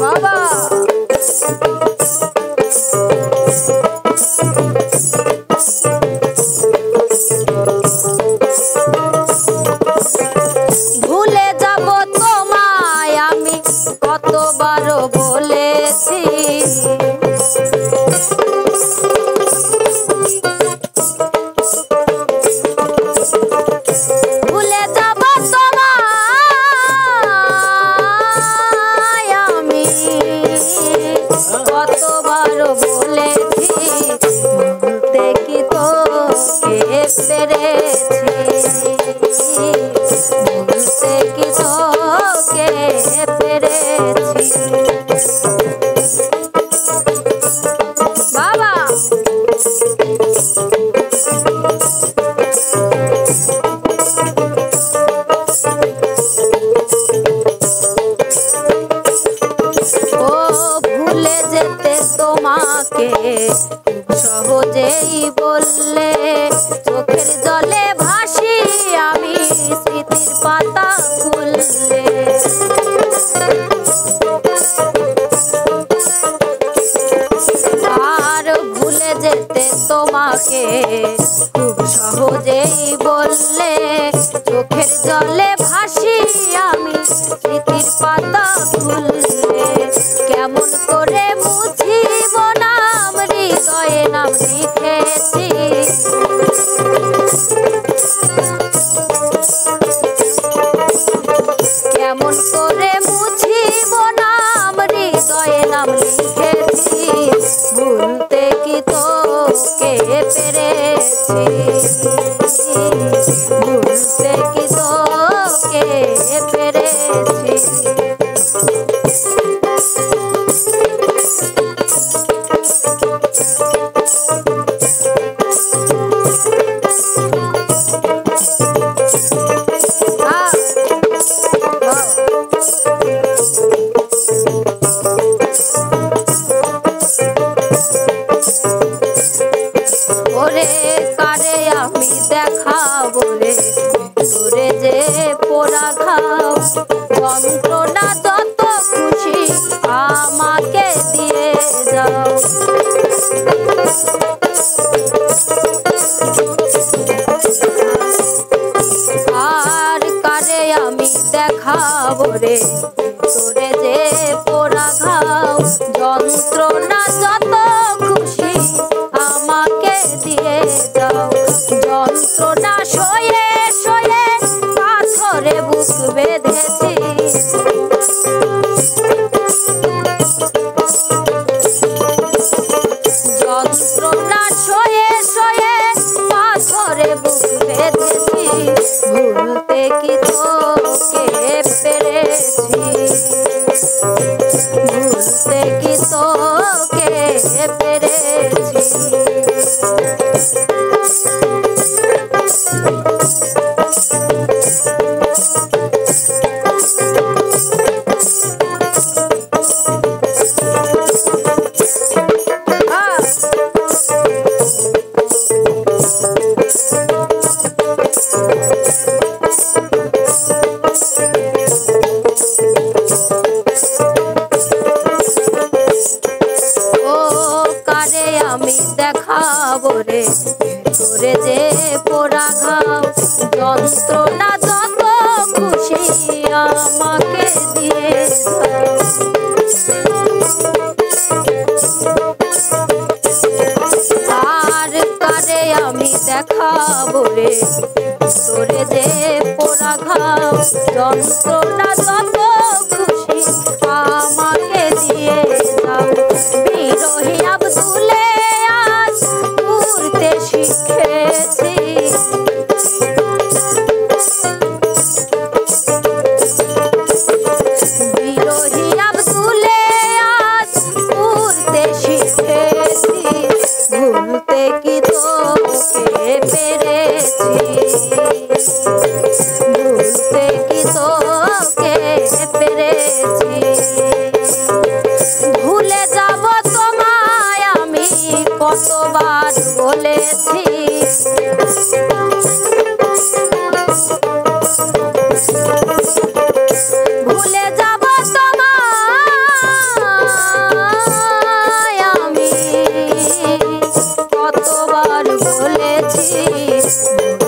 বাবা ভুলে যাব তোমায় আমি কতবার বলেছি, ভুলে যাব তোমায় আমি কতবার বলেছি, ভুলতে কি তোকে পেরেছি, ভুলতে কি তোকে পেরেছি। বাবা ও ভুলে যেতে তোমাকে সহজেই বললে, চোখের জলে ভাসি আমি স্মৃতির পাতা খুললে, আর ভুলে যেতে তোমাকে খুব সহজেই বললে, চোখের জলে ভাসি আমি স্মৃতির পাতা খুললে, কেমন করে মুছিব নাম হৃদয়ে নাম লিখেছি, কেমন করে মুছিব নাম হৃদয়ে নাম লিখেছি, ভুলতে কি তোকে পেরেছি, ভুলতে কি তোকে পেরেছি। ওরে কারে আমি দেখাবো রে তোরে যে পোড়া ঘাও, যন্ত্রণা যত খুশি আমাকে দিয়ে যাও, আর কারে আমি দেখাবো রে তোরে যে পোড়া ঘাও, যন্ত্রণা যত খুশি আমাকে দিয়ে যাও, যন্ত্রণা সয়ে সয়ে পাথরে বুক বেঁধেছি, যন্ত্রণা সয়ে সয়ে পাথরে বুক বেঁধেছি, ভুলতে কি তোকে পেরেছি, ভুলতে কি তোকে পেরেছি। আমি দেখাবো রে তোরে যে পোড়া ঘাও, যন্ত্রণা যত খুশি আমাকে দিয়ে যাও, আর কারে আমি দেখাবো রে তোরে যে পোড়া ঘাও, যন্ত্রণা যত খুশি আমাকে দিয়ে যাও, বিরোহী আব্দুলে আজ উড়তে শিখেছি, বিরোহী আব্দুলে আজ উড়তে শিখেছি, ভুলতে কি তোকে পেরেছি, ভুলতে কি তোকে বলেছি